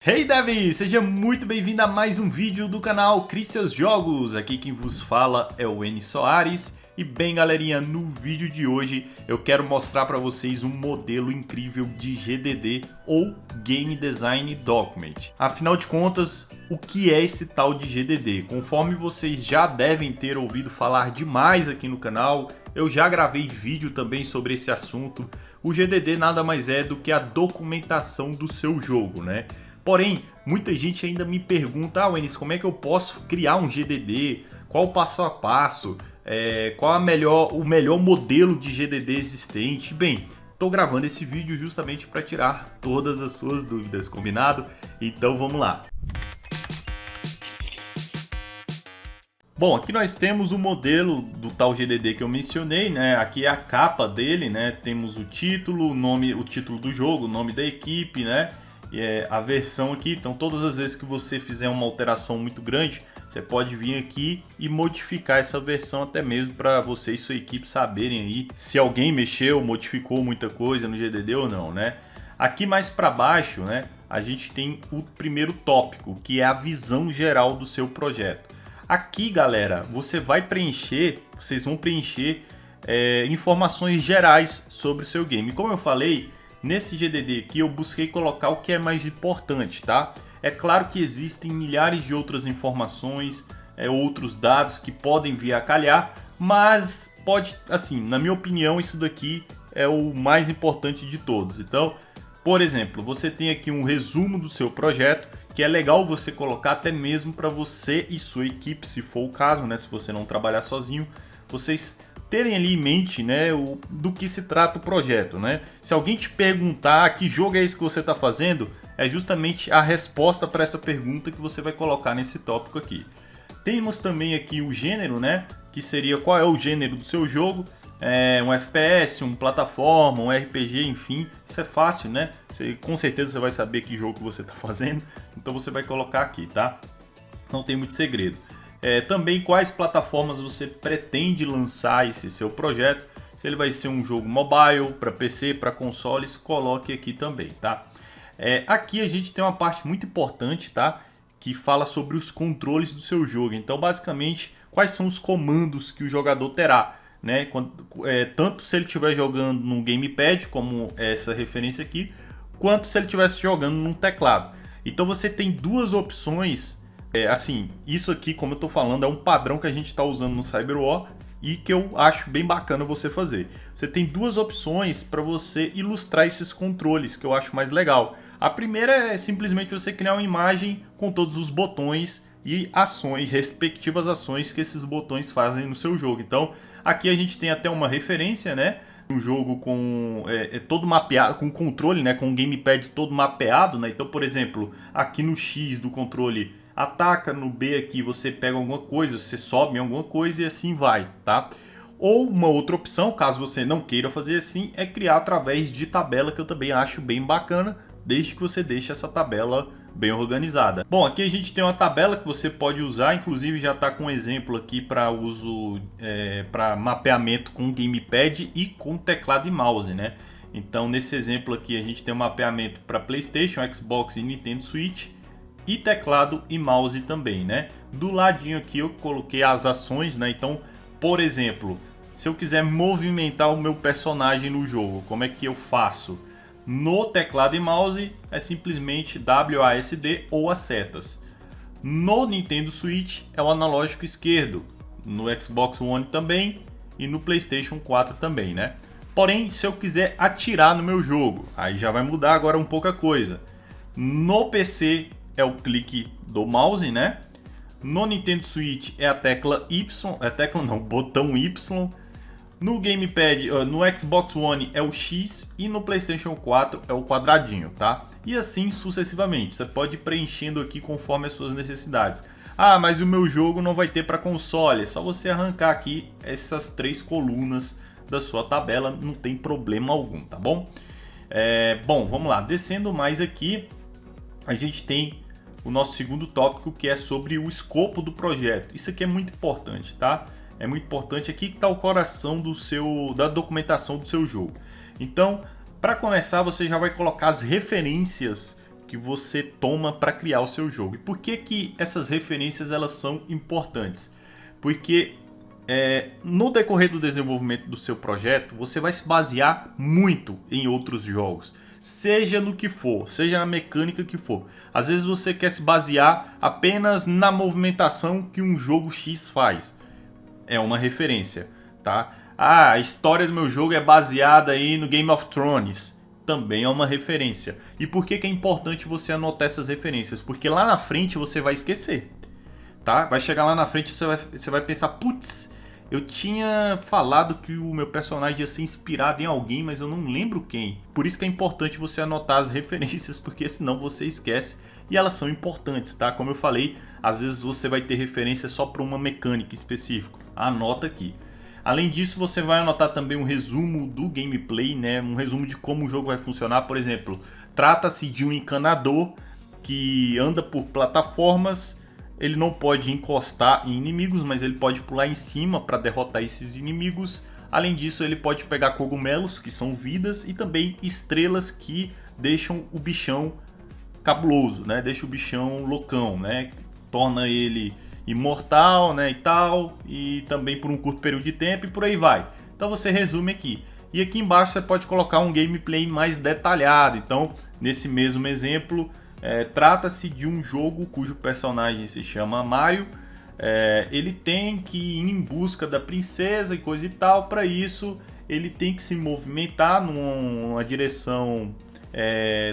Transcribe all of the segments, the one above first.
Hey Davi, seja muito bem-vindo a mais um vídeo do canal Crie Seus Jogos. Aqui quem vos fala é o Eni Soares. E bem galerinha, no vídeo de hoje eu quero mostrar para vocês um modelo incrível de GDD ou Game Design Document. Afinal de contas, o que é esse tal de GDD? Conforme vocês já devem ter ouvido falar demais aqui no canal, eu já gravei vídeo também sobre esse assunto. O GDD nada mais é do que a documentação do seu jogo, né? Porém, muita gente ainda me pergunta, Enis, como é que eu posso criar um GDD? Qual o passo a passo? Qual o melhor modelo de GDD existente? Bem, estou gravando esse vídeo justamente para tirar todas as suas dúvidas, combinado? Então vamos lá. Bom, aqui nós temos o modelo do tal GDD que eu mencionei, né? Aqui é a capa dele, né? Temos o título, o título do jogo, o nome da equipe, né? E a versão aqui, então todas as vezes que você fizer uma alteração muito grande, você pode vir aqui e modificar essa versão até mesmo para você e sua equipe saberem aí se alguém mexeu, modificou muita coisa no GDD ou não, né? Aqui mais para baixo, né, a gente tem o primeiro tópico, que é a visão geral do seu projeto. Aqui, galera, vocês vão preencher informações gerais sobre o seu game. Como eu falei, nesse GDD aqui eu busquei colocar o que é mais importante, tá? É claro que existem milhares de outras informações, outros dados que podem vir a calhar, mas pode, assim, na minha opinião, isso daqui é o mais importante de todos. Então, por exemplo, você tem aqui um resumo do seu projeto, que é legal você colocar até mesmo para você e sua equipe, se for o caso, né? Se você não trabalhar sozinho, vocês terem ali em mente, né, do que se trata o projeto, né? Se alguém te perguntar que jogo é esse que você está fazendo, é justamente a resposta para essa pergunta que você vai colocar nesse tópico aqui. Temos também aqui o gênero, né, que seria qual é o gênero do seu jogo, um FPS, um plataforma, um RPG, enfim, isso é fácil, né? Com certeza você vai saber que jogo que você está fazendo, então você vai colocar aqui, tá? Não tem muito segredo. Também quais plataformas você pretende lançar esse seu projeto. Se ele vai ser um jogo mobile, para PC, para consoles, coloque aqui também, tá? Aqui a gente tem uma parte muito importante, tá? Que fala sobre os controles do seu jogo. Então, basicamente, quais são os comandos que o jogador terá, né? Tanto se ele estiver jogando no gamepad, como essa referência aqui, quanto se ele estivesse jogando num teclado. Então, você tem duas opções. Assim, isso aqui, como eu tô falando, é um padrão que a gente está usando no CyberWar e que eu acho bem bacana você fazer. Você tem duas opções para você ilustrar esses controles, que eu acho mais legal. A primeira é simplesmente você criar uma imagem com todos os botões e ações, respectivas ações que esses botões fazem no seu jogo. Então, aqui a gente tem até uma referência, né? Um jogo com todo mapeado, com controle, né? Com o gamepad todo mapeado, né? Então, por exemplo, aqui no X do controle ataca, no B aqui você pega alguma coisa, você sobe em alguma coisa e assim vai, tá? Ou uma outra opção, caso você não queira fazer assim, é criar através de tabela, que eu também acho bem bacana, desde que você deixe essa tabela bem organizada. Bom, aqui a gente tem uma tabela que você pode usar, inclusive já está com um exemplo aqui para uso, para mapeamento com gamepad e com teclado e mouse, né? Então nesse exemplo aqui a gente tem um mapeamento para PlayStation, Xbox e Nintendo Switch, e teclado e mouse também, né? Do ladinho aqui eu coloquei as ações, né? Então, por exemplo, se eu quiser movimentar o meu personagem no jogo, como é que eu faço? No teclado e mouse é simplesmente WASD ou as setas. No Nintendo Switch é o analógico esquerdo, no Xbox One também e no PlayStation 4 também, né? Porém, se eu quiser atirar no meu jogo, aí já vai mudar agora um pouco a coisa. No PC é o clique do mouse, né? No Nintendo Switch é a tecla Y, botão Y. No gamepad, no Xbox One é o X e no PlayStation 4 é o quadradinho, tá? E assim sucessivamente. Você pode ir preenchendo aqui conforme as suas necessidades. Ah, mas o meu jogo não vai ter para console. É só você arrancar aqui essas três colunas da sua tabela, não tem problema algum, tá bom? Bom, vamos lá. Descendo mais aqui, a gente tem o nosso segundo tópico, que é sobre o escopo do projeto. Isso aqui é muito importante, tá? É muito importante. Aqui que está o coração da documentação do seu jogo. Então, para começar, você já vai colocar as referências que você toma para criar o seu jogo. E por que que essas referências elas são importantes? Porque no decorrer do desenvolvimento do seu projeto, você vai se basear muito em outros jogos. Seja no que for, seja na mecânica que for. Às vezes você quer se basear apenas na movimentação que um jogo X faz. É uma referência, tá? Ah, a história do meu jogo é baseada aí no Game of Thrones. Também é uma referência. E por que que é importante você anotar essas referências? Porque lá na frente você vai esquecer, tá? Vai chegar lá na frente e você vai pensar, putz, eu tinha falado que o meu personagem ia ser inspirado em alguém, mas eu não lembro quem. Por isso que é importante você anotar as referências, porque senão você esquece. E elas são importantes, tá? Como eu falei, às vezes você vai ter referência só para uma mecânica específica. Anota aqui. Além disso, você vai anotar também um resumo do gameplay, né? Um resumo de como o jogo vai funcionar. Por exemplo, trata-se de um encanador que anda por plataformas. Ele não pode encostar em inimigos, mas ele pode pular em cima para derrotar esses inimigos. Além disso, ele pode pegar cogumelos, que são vidas, e também estrelas que deixam o bichão cabuloso, né? Deixa o bichão loucão, né? Torna ele imortal, né, e tal, e também por um curto período de tempo e por aí vai. Então você resume aqui. E aqui embaixo você pode colocar um gameplay mais detalhado. Então, nesse mesmo exemplo, trata-se de um jogo cujo personagem se chama Mario. Ele tem que ir em busca da princesa e coisa e tal. Para isso, ele tem que se movimentar numa direção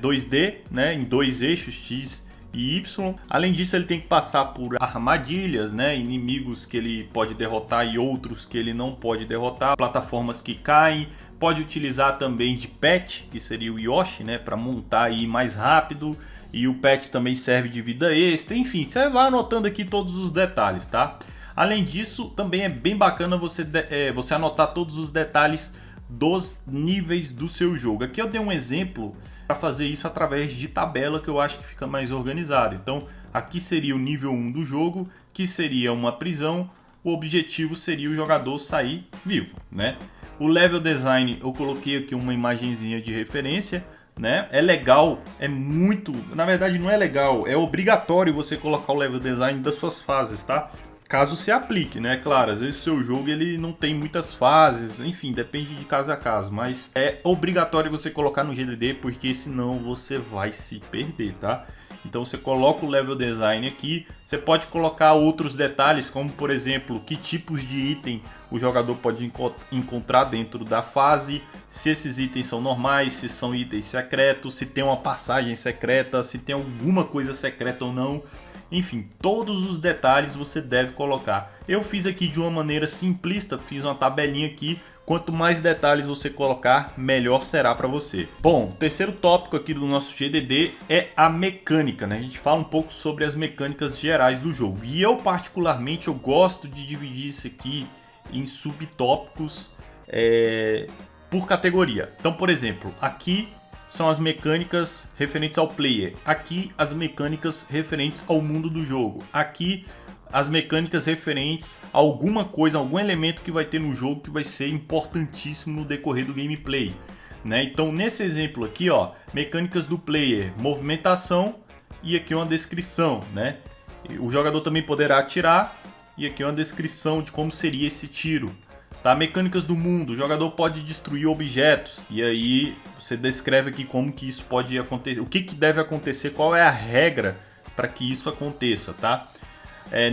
2D, né, em dois eixos, X e Y. Além disso, ele tem que passar por armadilhas, né, inimigos que ele pode derrotar e outros que ele não pode derrotar, plataformas que caem. Pode utilizar também de pet, que seria o Yoshi, né, para montar aí mais rápido. E o pet também serve de vida extra. Enfim, você vai anotando aqui todos os detalhes, tá? Além disso, também é bem bacana você anotar todos os detalhes dos níveis do seu jogo. Aqui eu dei um exemplo para fazer isso através de tabela, que eu acho que fica mais organizado. Então, aqui seria o nível 1 do jogo, que seria uma prisão. O objetivo seria o jogador sair vivo, né? O level design, eu coloquei aqui uma imagenzinha de referência, né? É legal, é muito... Na verdade, não é legal, é obrigatório você colocar o level design das suas fases, tá? Caso se aplique, né? Claro, às vezes o seu jogo ele não tem muitas fases, enfim, depende de caso a caso, mas é obrigatório você colocar no GDD, porque senão você vai se perder, tá? Então você coloca o level design aqui, você pode colocar outros detalhes, como por exemplo, que tipos de item o jogador pode encontrar dentro da fase, se esses itens são normais, se são itens secretos, se tem uma passagem secreta, se tem alguma coisa secreta ou não. Enfim, todos os detalhes você deve colocar. Eu fiz aqui de uma maneira simplista, fiz uma tabelinha aqui. Quanto mais detalhes você colocar, melhor será para você. Bom, o terceiro tópico aqui do nosso GDD é a mecânica, né? A gente fala um pouco sobre as mecânicas gerais do jogo. E eu particularmente eu gosto de dividir isso aqui em subtópicos por categoria. Então, por exemplo, aqui são as mecânicas referentes ao player. Aqui as mecânicas referentes ao mundo do jogo. Aqui as mecânicas referentes a alguma coisa, algum elemento que vai ter no jogo que vai ser importantíssimo no decorrer do gameplay, né? Então nesse exemplo aqui, ó, mecânicas do player, movimentação e aqui uma descrição, né? O jogador também poderá atirar e aqui uma descrição de como seria esse tiro. Tá? Mecânicas do mundo, o jogador pode destruir objetos e aí você descreve aqui como que isso pode acontecer, o que deve acontecer, qual é a regra para que isso aconteça, tá?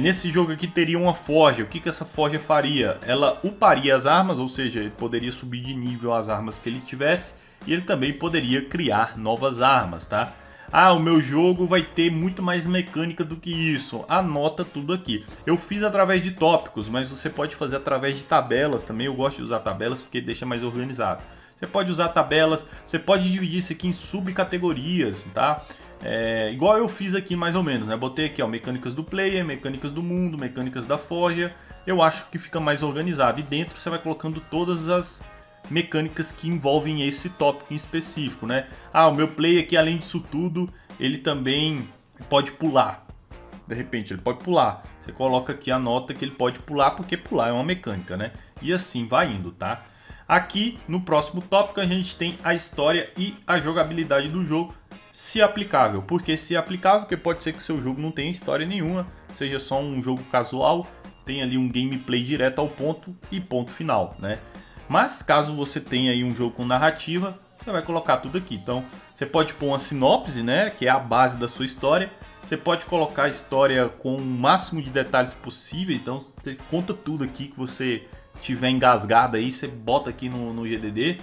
Nesse jogo aqui teria uma forja, o que essa forja faria? Ela uparia as armas, ou seja, ele poderia subir de nível as armas que ele tivesse e ele também poderia criar novas armas, tá? Ah, o meu jogo vai ter muito mais mecânica do que isso. Anota tudo aqui. Eu fiz através de tópicos, mas você pode fazer através de tabelas também. Eu gosto de usar tabelas porque deixa mais organizado. Você pode usar tabelas, você pode dividir isso aqui em subcategorias, tá? Igual eu fiz aqui mais ou menos, né? Botei aqui, ó, mecânicas do player, mecânicas do mundo, mecânicas da forja. Eu acho que fica mais organizado. E dentro você vai colocando todas as mecânicas que envolvem esse tópico em específico, né? Ah, o meu player aqui, além disso tudo, ele também pode pular. De repente, ele pode pular. Você coloca aqui a nota que ele pode pular, porque pular é uma mecânica, né? E assim vai indo, tá? Aqui, no próximo tópico, a gente tem a história e a jogabilidade do jogo. se aplicável. Por que se aplicável? Porque pode ser que o seu jogo não tenha história nenhuma, seja só um jogo casual, tem ali um gameplay direto ao ponto e ponto final, né? Mas caso você tenha aí um jogo com narrativa, você vai colocar tudo aqui. Então você pode pôr uma sinopse, né, que é a base da sua história. Você pode colocar a história com o máximo de detalhes possível. Então você conta tudo aqui que você tiver engasgado aí, você bota aqui no GDD.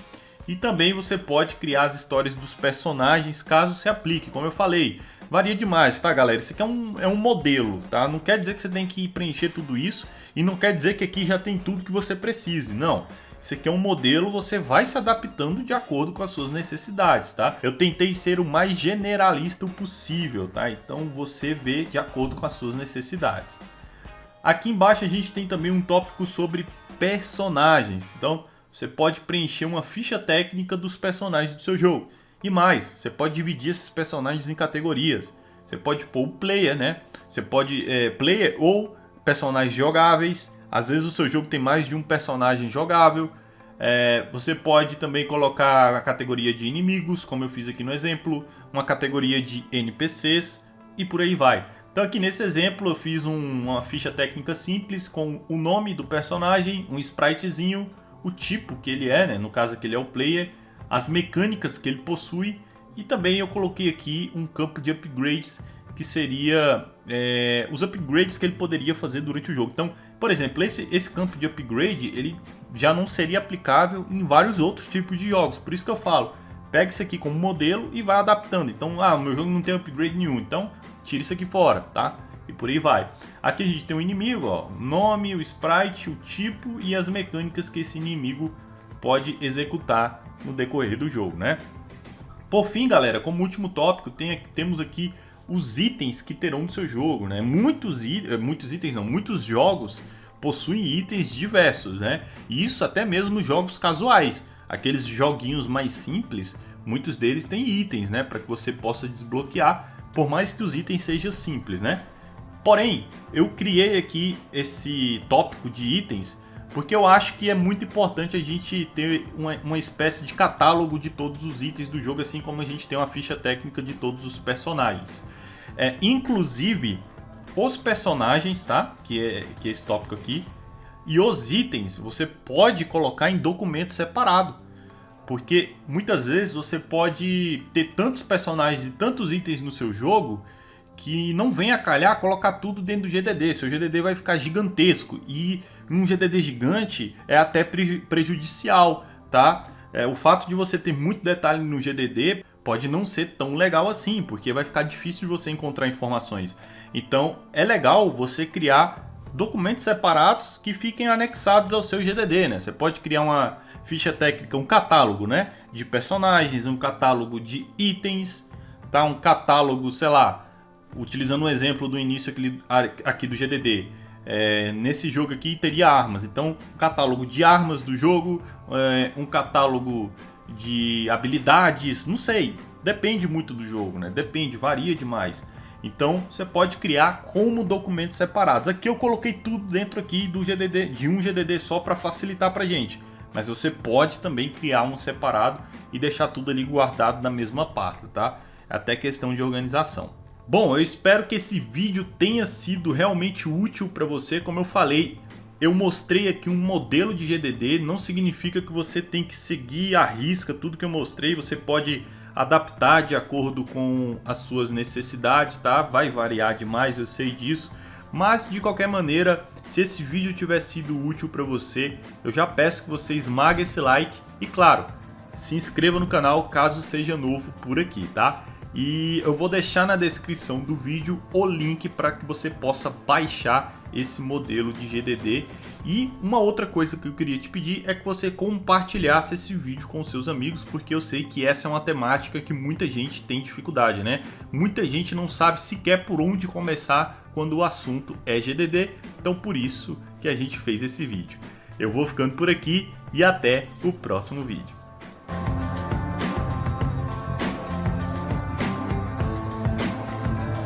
E também você pode criar as histórias dos personagens, caso se aplique. Como eu falei, varia demais, tá, galera? Isso aqui é um modelo, tá? Não quer dizer que você tem que preencher tudo isso e não quer dizer que aqui já tem tudo que você precise, não. Isso aqui é um modelo, você vai se adaptando de acordo com as suas necessidades, tá? Eu tentei ser o mais generalista possível, tá? Então você vê de acordo com as suas necessidades. Aqui embaixo a gente tem também um tópico sobre personagens. Então você pode preencher uma ficha técnica dos personagens do seu jogo. E mais, você pode dividir esses personagens em categorias. Você pode pôr o player, né? Você pode player ou personagens jogáveis. Às vezes o seu jogo tem mais de um personagem jogável. Você pode também colocar a categoria de inimigos, como eu fiz aqui no exemplo. Uma categoria de NPCs e por aí vai. Então aqui nesse exemplo eu fiz uma ficha técnica simples com o nome do personagem, um spritezinho, o tipo que ele é, né? No caso aqui ele é o player, as mecânicas que ele possui e também eu coloquei aqui um campo de upgrades que seria os upgrades que ele poderia fazer durante o jogo. Então, por exemplo, esse campo de upgrade ele já não seria aplicável em vários outros tipos de jogos. Por isso que eu falo, pega isso aqui como modelo e vai adaptando. Então, o meu jogo não tem upgrade nenhum, então tira isso aqui fora, tá? E por aí vai. Aqui a gente tem um inimigo, ó, o nome, o sprite, o tipo e as mecânicas que esse inimigo pode executar no decorrer do jogo, né? Por fim, galera, como último tópico, temos aqui os itens que terão no seu jogo, né? Muitos jogos possuem itens diversos, né? E isso até mesmo jogos casuais, aqueles joguinhos mais simples, muitos deles têm itens, né? Para que você possa desbloquear, por mais que os itens sejam simples, né? Porém, eu criei aqui esse tópico de itens porque eu acho que é muito importante a gente ter uma espécie de catálogo de todos os itens do jogo, assim como a gente tem uma ficha técnica de todos os personagens. Inclusive, os personagens, tá? Que é esse tópico aqui. E os itens você pode colocar em documento separado. Porque muitas vezes você pode ter tantos personagens e tantos itens no seu jogo que não vem a calhar colocar tudo dentro do GDD. Seu GDD vai ficar gigantesco e um GDD gigante é até prejudicial, tá? O fato de você ter muito detalhe no GDD pode não ser tão legal assim, porque vai ficar difícil de você encontrar informações. Então é legal você criar documentos separados que fiquem anexados ao seu GDD, né? Você pode criar uma ficha técnica, um catálogo, né, de personagens, um catálogo de itens, tá? Um catálogo, sei lá, utilizando um exemplo do início aqui do GDD. Nesse jogo aqui teria armas, então um catálogo de armas do jogo, um catálogo de habilidades, não sei, depende muito do jogo, né? Depende, varia demais. Então você pode criar como documentos separados. Aqui eu coloquei tudo dentro aqui do GDD, de um GDD só para facilitar pra gente. Mas você pode também criar um separado e deixar tudo ali guardado na mesma pasta, tá? É até questão de organização. Bom, eu espero que esse vídeo tenha sido realmente útil para você. Como eu falei, eu mostrei aqui um modelo de GDD, não significa que você tem que seguir à risca tudo que eu mostrei. Você pode adaptar de acordo com as suas necessidades, tá? Vai variar demais, eu sei disso. Mas de qualquer maneira, se esse vídeo tiver sido útil para você, eu já peço que você esmague esse like e, claro, se inscreva no canal caso seja novo por aqui, tá? E eu vou deixar na descrição do vídeo o link para que você possa baixar esse modelo de GDD. E uma outra coisa que eu queria te pedir é que você compartilhasse esse vídeo com seus amigos, porque eu sei que essa é uma temática que muita gente tem dificuldade, né? Muita gente não sabe sequer por onde começar quando o assunto é GDD, então por isso que a gente fez esse vídeo. Eu vou ficando por aqui e até o próximo vídeo.